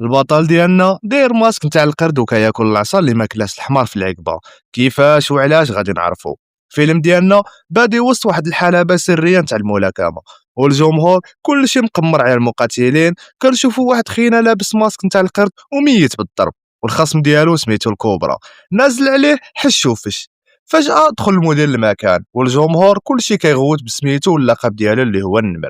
البطل ديالنا داير ماسك نتاع القرد وكياكل العصا اللي ما كلاش الحمار في العقبه. كيفاش وعلاش غادي نعرفو. الفيلم ديالنا بادي وسط واحد الحلبه سريه نتاع الملاكمه، والجمهور كلشي مقمر على المقاتلين. كنشوفوا واحد خينا لابس ماسك نتاع القرد وميت بالضرب، والخصم ديالو سميتو الكوبرا نازل عليه حش وفش. فجاه دخل المدير المكان والجمهور كلشي كيغوت بسميتو واللقب ديالو اللي هو النمر.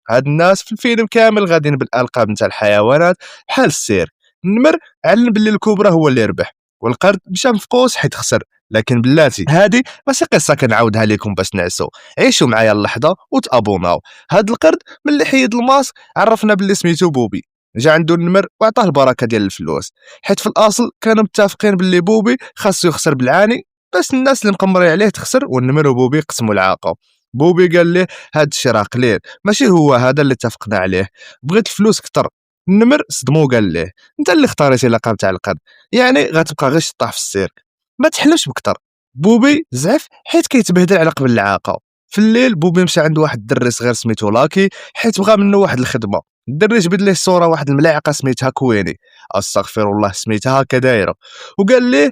هاد الناس في الفيلم كامل غاديين بالالقاب نتاع الحيوانات بحال السير. النمر علم باللي الكوبرا هو اللي ربح، والقرد مشى مفقوس حيت خسر. لكن بلاتي هادي ماشي قصه كنعاودها لكم باش نعسو. عيشوا معايا اللحظه وتابوناو. هاد القرد ملي حيد الماسك عرفنا باللي سميتو بوبي. جا عنده النمر وعطاه البركه ديال الفلوس، حيت في الاصل كانوا متفقين باللي بوبي خاصو يخسر بالعاني باش الناس اللي مقمرين عليه تخسر، والنمر وبوبي قسموا العاقه. بوبي قال ليه هاد الشيء راه قليل، ماشي هو هذا اللي اتفقنا عليه، بغيت الفلوس كتر. النمر صدمو قال ليه انت اللي اختاريتي اللقب تاع القرد، يعني غتبقى غير شطاح في السيرك، ما تحلمش بكتر. بوبي زعف حيت كيتبهدل على قبل العاقه. في الليل بوبي مشى عند واحد الدري صغير سميتو لاكي حيت بغى منه واحد الخدمه. الدري جبد ليه الصوره واحد الملاعقه سميتها كويني، استغفر الله سميتها هكا دايره، وقال ليه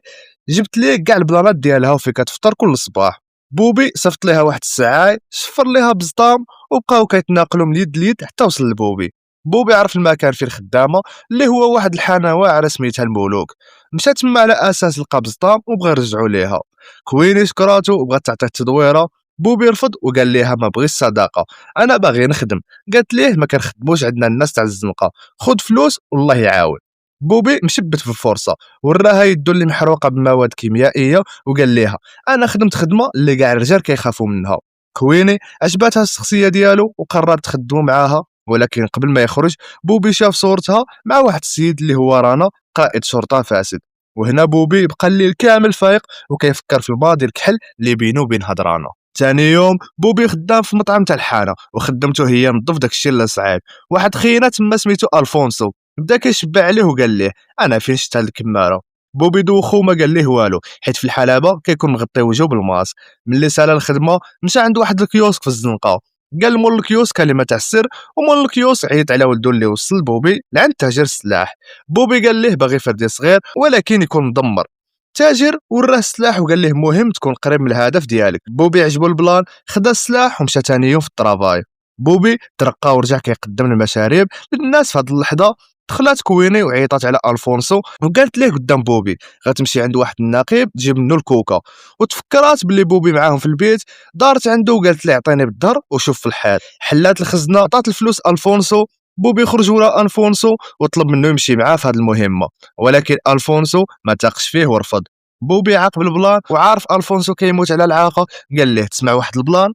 جبت ليه كاع البلانات ديالها وفي كتفطر كل صباح. بوبي صيفط ليها واحد الساعه شفر ليها بزطام، وبقاو كيتناقلوا من يد ليد حتى وصل لبوبي. بوبي عرف المكان فين خدامه اللي هو واحد الحانه واعره سميتها الملوك. مشى تما على اساس لقى بزطام وبغى يرجعوا ليها. كويني شكراتو وبغات تعطيه التدويره. بوبي رفض وقال ليها ما بغيش صداقه، انا باغي نخدم. قالت ليه ما كنخدموش عندنا الناس تاع الزنقه، خذ فلوس والله يعاون. بوبي مشبت في الفرصه وراها يدو اللي محروقه بمواد كيميائيه وقال ليها انا خدمت خدمه اللي كاع الرجال كيخافوا منها. كويني عجباتها الشخصيه ديالو وقررت تخدموا معاها، ولكن قبل ما يخرج بوبي شاف صورتها مع واحد السيد اللي هو رانا قائد شرطه فاسد. وهنا بوبي بقى الليل كامل فايق وكيفكر في الماضي الكحل اللي بينه وبين هاد رانا. ثاني يوم بوبي خدام في مطعم تاع الحانه، وخدمته هي نظف داكشي اللي صعيب. واحد خينا تما سميتو الفونسو بدا كيشبع عليه وقال ليه انا فين شفت هاد الكماره. بوبي دوخو ما قال ليه والو حيت في الحلبه كيكون مغطي وجهه بالماسك. ملي سال الخدمه مشى عند واحد الكيوسك في الزنقه، قال مول الكيوسك كلمه تاع السر، ومول الكيوسك عيط على ولدو اللي وصل بوبي لعند تاجر السلاح. بوبي قال ليه باغي فردي صغير ولكن يكون مدمر. تاجر وراه السلاح وقال ليه مهم تكون قريب من الهدف ديالك. بوبي عجبو البلان، خدا السلاح ومشى ثاني يوم في الطرافاي. بوبي ترقى ورجع كيقدم المشاريب للناس. في هاد اللحظه دخلت كويني وعيطات على الفونسو وقالت ليه قدام بوبي غتمشي عند واحد النقيب تجيب منه الكوكا. وتفكرات باللي بوبي معاهم في البيت، دارت عنده وقالت ليه عطيني بالظهر وشوف في الحال. حلات الخزنه عطات الفلوس الفونسو. بوبي خرج ورا الفونسو وطلب منه يمشي معاه في هذه المهمه، ولكن الفونسو ما تاقش فيه ورفض. بوبي عاقب البلان وعارف الفونسو كيموت على العاقه، قال ليه تسمع واحد البلان،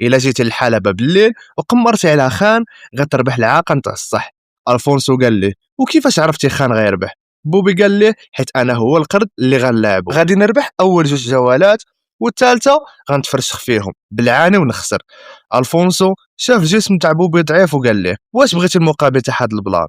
الا جيتي للحلبه بالليل وقمرتي على خان غتربح العاقه نتاع الصح. الفونسو قال ليه وكيفاش عرفتي خان غيربح؟ بوبي قال ليه حيت انا هو القرد اللي غنلعبو، غادي نربح اول جوج جولات والثالثه غنتفرشخ فيهم بالعاني ونخسر. الفونسو شاف الجسم تاع بوبي ضعيف وقال ليه واش بغيتي المقابل تاع هاد البلان؟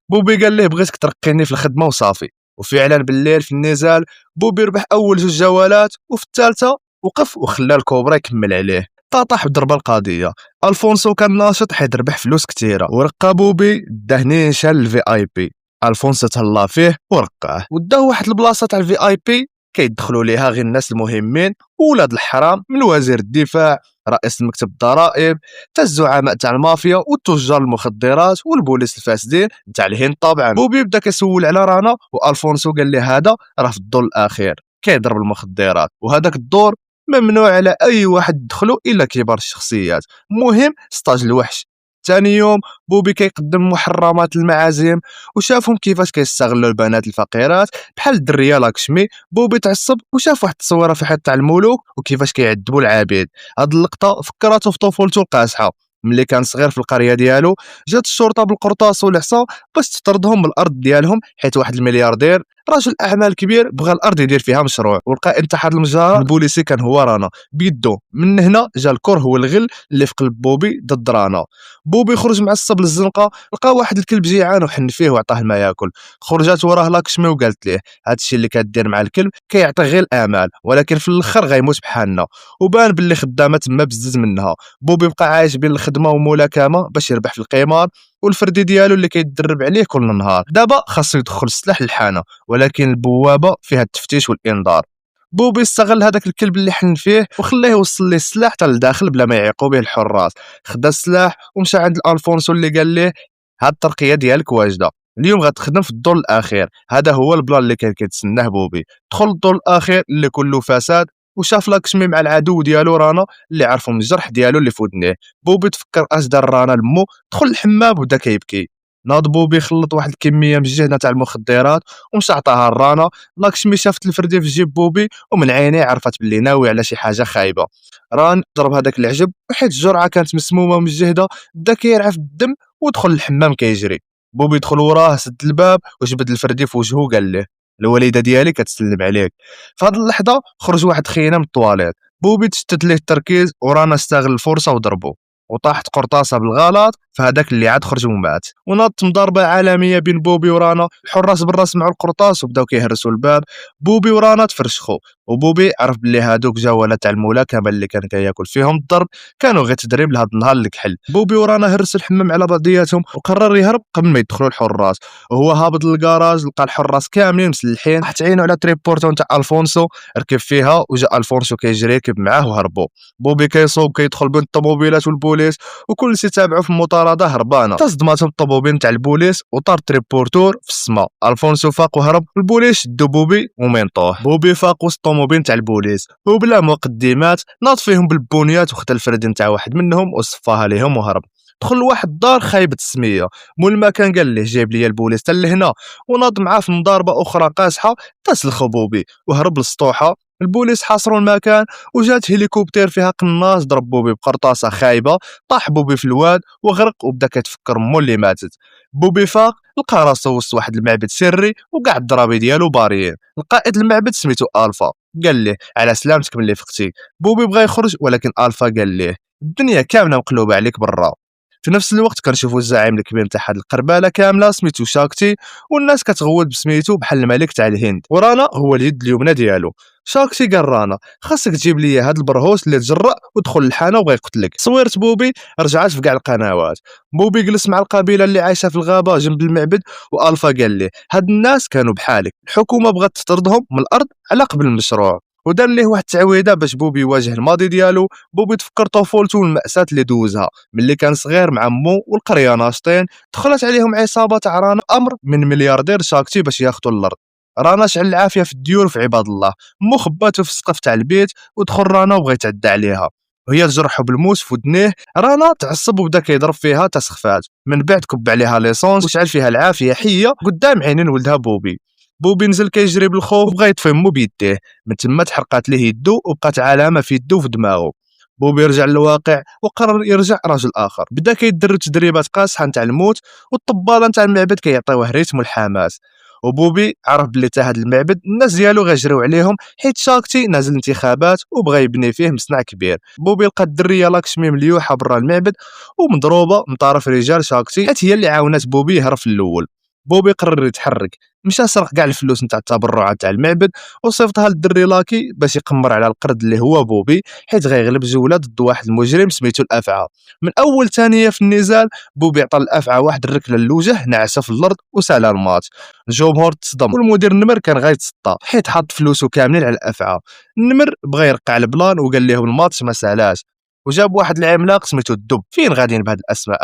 بوبي قال ليه بغيتك ترقيني في الخدمه وصافي. وفعلا بالليل في النزال بوبي ربح اول جوج جولات، وفي الثالثه وقف وخلى الكوبرا يكمل عليه، طاح بالضربه القاضيه. الفونسو كان ناشط حيت ربح فلوس كثيره ورقى بوبي داه نيشان الفي اي بي. الفونسو تهلا فيه ورقاه وداه واحد البلاصه تاع الفي اي بي كيدخلوا ليها غير الناس المهمين وولاد الحرام، من وزير الدفاع، رئيس المكتب الضرائب، حتى الزعماء تاع المافيا وتجار المخدرات والبوليس الفاسدين تاع الهند. طبعا بوبي بدا كيسول على رانا، والفونسو قال لي هذا راه في الدور الاخير كيضرب المخدرات، وهذاك الدور ممنوع على اي واحد يدخلو الا كبار الشخصيات، مهم ستاج الوحش. ثاني يوم بوبي كيقدم محرمات المعازيم وشافهم كيفاش كيستغلوا البنات الفقيرات بحال الدريه لاكشمي. بوبي تعصب وشاف واحد التصويره في حيط تاع الملوك وكيفاش كيعذبوا العبيد. هاد اللقطه فكرته في طفولته القاصحه ملي كان صغير في القريه ديالو. جات الشرطه بالقرطاس والعصا باش تطردهم من الارض ديالهم حيت واحد الملياردير رجل اعمال كبير بغى الارض يدير فيها مشروع، ولقى انتحر المجزره البوليسي كان هو رانا بيدو. من هنا جا الكره والغل اللي في قلب بوبي ضد رانا. بوبي خرج معصب للزنقه، لقى واحد الكلب جيعان وحن فيه وعطاه ما ياكل. خرجات وراه لاكشمي وقالت ليه هادشي اللي كدير مع الكلب كيعطي غير الامال ولكن في الاخر غيموت بحالنا. وبان باللي خدامه تما بزز منها. بوبي بقى عايش بين الخدمه وملاكمه باش يربح في القمار. والفردي ديالو اللي كيتدرب عليه كل نهار. دابا خاصو يدخل السلاح للحانه، ولكن البوابه فيها التفتيش والانذار. بوبي استغل هذاك الكلب اللي حن فيه وخلاه يوصل ليه السلاح حتى لداخل بلا ما يعيقوا به الحراس. خدا السلاح ومشى عند الفونسو اللي قال ليه هاد الترقيه ديالك واجده، اليوم غتخدم في الدور الاخير. هذا هو البلان اللي كان كيتسناه بوبي. دخل الدور الاخير اللي كله فساد وشاف لاكشمي مع العدو ديالو رانا اللي عرفوا من الجرح ديالو اللي في ودنيه. بوبي تفكر اش دار رانا لمو، دخل الحمام وبدا كيبكي. ناض بوبي خلط واحد الكميه مجهده تاع المخدرات ومشى عطاها لرانا. لاكشمي شافت الفردي في جيب بوبي ومن عينيه عرفت باللي ناوي على شي حاجه خايبه. ران ضرب هذاك العجب وحيت الجرعه كانت مسمومه ومجهده بدا كيرعف الدم ودخل الحمام كيجري. بوبي دخل وراه سد الباب وجبد الفردي في وجهه وقال له الوالده ديالي كتسلم عليك. في هذه اللحظه خرج واحد خينا من الطواليت. بوبي تشتت ليه التركيز ورانا استغل الفرصه وضربه وطاحت قرطاسه بالغلط فهداك اللي عاد خرج ومات. وناضت مضاربه عالميه بين بوبي ورانا. الحراس برا سمعوا القرطاس وبداو كيهرسوا الباب. بوبي ورانا تفرشخوا وبوبي عرف بلي هادوك جوله تاع الملاكمه اللي كان كياكل فيهم الضرب كانوا غير تدريب لهاد النهار اللي كحل. بوبي ورانا هرسوا الحمام على بعضياتهم وقرر يهرب قبل ما يدخلوا الحراس. وهو هابط للكراج لقى الحراس كاملين مسلحين. حط عينو على تريبورتون تاع الفونسو ركب فيها وجا الفونسو كيجري ركب معاه وهربوا. بوبي كيصوب كيدخل بين الطوموبيلات والبوليس وكل شي تابعوا في المطارده هربانه. تصدماتهم الطوموبيل تاع البوليس وطار تريبورتور في السما. الفونسو فاق وهرب. البوليس شدوا بوبي ومنطوه. بوبي فاق وسط الطوموبيل تاع البوليس وبلا مقدمات ناض فيهم بالبونيات وخدا الفردي نتاع واحد منهم وصفاها ليهم وهرب. دخل لواحد الدار خايبه السميه. مول ما كان قال ليه جايب لي البوليس حتى لهنا وناض معاه في مضاربه اخرى قاصحه تسلخ بوبي وهرب للسطوحه. البوليس حاصروا المكان وجات هليكوبتر فيها قناص ضرب بوبي بقرطاسه خايبه. طاح بوبي في الواد وغرق وبدا كتفكر مو اللي ماتت. بوبي فاق لقى راسو وسط واحد المعبد سري وكاع الضرابي ديالو باريين. القائد المعبد سميتو الفا قال ليه على سلامتك ملي فقتي. بوبي بغى يخرج ولكن الفا قال ليه الدنيا كامله مقلوبه عليك برا. في نفس الوقت كنشوفوا الزعيم الكبير تاع هاد القرباله كامله سميتو شاكتي والناس كتغول بسميتو بحال الملك تاع الهند ورانا هو اليد اليمنى ديالو. شاكتي قال رانا خاصك تجيب لي هاد البرهوس اللي تجرأ ودخل الحانه وبغى يقتلك. تصويرت بوبي رجعت في كاع القنوات. بوبي جلس مع القبيله اللي عايشه في الغابه جنب المعبد والفا قال ليه هاد الناس كانوا بحالك، الحكومه بغات تطردهم من الارض على قبل المشروع. ودار ليه واحد التعويضه باش بوبي يواجه الماضي ديالو. بوبي تفكر طفولته والمأساة اللي دوزها ملي كان صغير مع مو والقريه ناشطين. دخلت عليهم عصابه تاع رانا امر من ملياردير شاكتي باش ياخذوا الارض. رانا شعل العافيه في الديور وفي عباد الله. مو خباتو في السقف تاع البيت ودخل رانا وبغى يتعدى عليها وهي تجرحو بالموس في ودنيه. رانا تعصب وبدا كيضرب فيها تسخفات. من بعد كب عليها ليسونس وشعل فيها العافيه حيه قدام عينين ولدها بوبي. بوبي نزل كيجري بالخوف وبغى يطفي مو بيديه. من تما تحرقات ليه يدو وبقات علامه في يدو وفي دماغه. بوبي رجع للواقع وقرر يرجع راجل اخر. بدا كيدرب تدريبات قاصحه نتاع الموت والطباله نتاع المعبد كيعطيوه الريتم والحماس. وبوبي عرف بلي تا هاد المعبد الناس ديالو غيجريو عليهم حيت شاكتي نازل انتخابات وبغى يبني فيه مصنع كبير. بوبي لقى الدريه لاكشمي مليوحه برا المعبد ومضروبه من طرف رجال شاكتي حيت هي اللي عاونات بوبي يهرب في الاول. بوبي قرر يتحرك مشى سرق كاع الفلوس نتاع التبرعات تاع المعبد وصيفطها للدري لاكي باش يقمر على القرد اللي هو بوبي حيت غيغلب جوله ضد واحد المجرم سميتو الافعى. من اول ثانيه في النزال بوبي عطى الافعى واحد الركله للوجه نعسه في الارض وسالا الماتش. الجمهور تصدم والمدير النمر كان غيتسطى حيت حط فلوسه كاملين على الافعى. النمر بغى يرقع البلان وقال لهم الماتش ما سالاش وجاب واحد العملاق سميتو الدب. فين غاديين بهاد الاسماء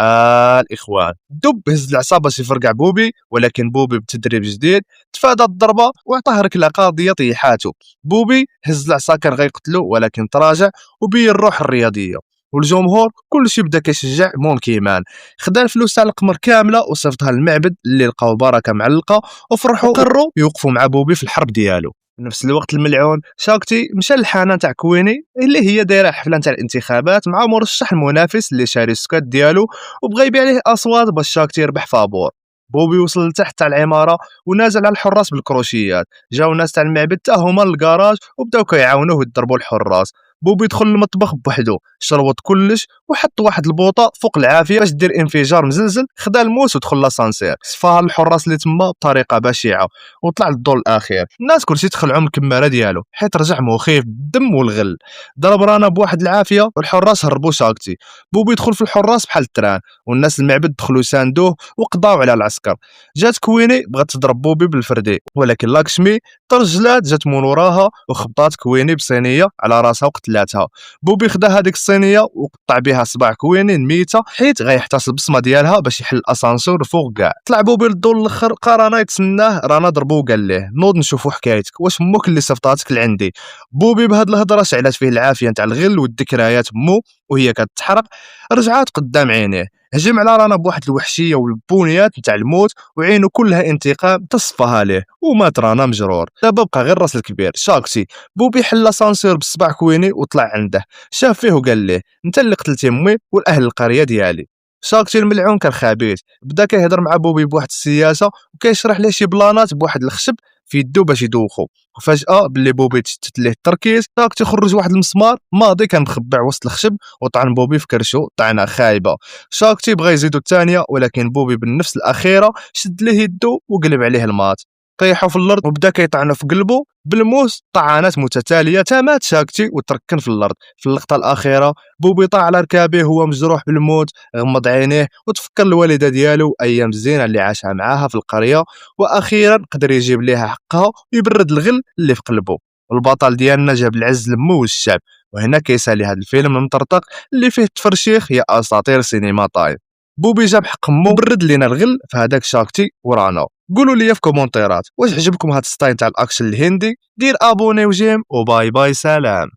الاخوان؟ الدب هز العصا باش يفرقع بوبي ولكن بوبي بتدريب جديد تفادى الضربه وعطاه ركله قاضيه طيحاتو. بوبي هز العصا كان غيقتلو ولكن تراجع وبين الروح الرياضيه. والجمهور كلشي بدا كيشجع مون كيمان. خدا الفلوس تاع القمر كامله وصيفطها للمعبد اللي لقاو البركه معلقه وفرحوا وقرروا يوقفوا مع بوبي في الحرب ديالو. في نفس الوقت الملعون شاكتي مشى للحانه تاع كويني اللي هي دايره حفله تاع الانتخابات مع مرشح المنافس اللي شاري السكات ديالو وبغى يبيع ليه اصوات باش شاكتي يربح فابور. بوبي وصل لتحت تاع العماره ونازل على الحراس بالكروشيات. جاو الناس تاع المعبد حتى هما للكراج وبداو كيعاونوه يضربوا الحراس. بوبي دخل للمطبخ بوحدو، شربط كلش وحط واحد البوطه فوق العافيه باش دير انفجار مزلزل، خدا الموس ودخل لاسانسير، صفاها الحراس اللي تما بطريقه بشعه وطلع للدور الاخير. الناس كلشي تخلعوا من الكماره ديالو حيت رجع مخيف بالدم والغل، ضرب رانا بواحد العافيه والحراس هربوا شاكتي. بوبي دخل في الحراس بحال التران، والناس المعبد دخلوا ساندوه وقضاو على العسكر. جات كويني بغات تضرب بوبي بالفردي، ولكن لاكشمي ترجلات جات من وراها وخبطات كويني بصينيه على راسها وقتلاتها. بوبي خدا هذيك الصينيه وقطع بها صباع كويني الميته حيت غيحتاس البصمه ديالها باش يحل الاسانسور الفوق كاع. طلع بوبي للدور الاخر، لقى رانا يتسناه، رانا ضربو وقال ليه نوض نشوفوا حكايتك، واش امك اللي صيفطاتك لعندي؟ بوبي بهاد الهضره شعلات فيه العافيه نتاع الغل والذكريات مو وهي كتحرق، رجعات قدام عينيه، هجم على رانا بواحد الوحشيه والبونيات نتاع الموت وعينو كلها انتقام تصفها ليه ومات رانا مجرور. دابا بقى غير راس الكبير شاكتي. بوبي حل سانسير بالصباع كويني وطلع عنده، شاف فيه وقال ليه انت اللي قتلتي امي والاهل القريه ديالي. شاكتي الملعون كان خبيث، بدا كيهضر مع بوبي بواحد السياسه وكيشرح ليه شي بلانات بواحد الخشب في يدو باش يدوخو. وفجاه باللي بوبي تشتت ليه التركيز، شاكتي خرج واحد المسمار ماضي كان مخبع وسط الخشب وطعن بوبي في كرشو طعنه خايبه. شاكتي بغى يزيدو الثانيه، ولكن بوبي بالنفس الاخيره شد ليه يدو وقلب عليه المات، طيحو في الارض وبدا كيطعنو في قلبو بالموس طعنات متتاليه تا مات شاكتي وتركن في الارض. في اللقطه الاخيره بوبي طاح على ركابه هو مجروح بالموت، غمض عينيه وتفكر الوالده ديالو ايام الزينه اللي عاشها معاها في القريه، واخيرا قدر يجيب ليها حقها ويبرد الغل اللي في قلبه. البطل ديالنا جاب العز لمو والشعب. وهنا كيسالي هذا الفيلم المطرطق اللي فيه التفرشيخ يا اساطير السينما طايب. بوبي جاب حق مو برد لينا الغل في هذاك شاكتي ورانا. قولوا لي في كومونتيرات واش عجبكم هذا الستايل تاع الاكشن الهندي. دير ابوني وجيم وباي باي سلام.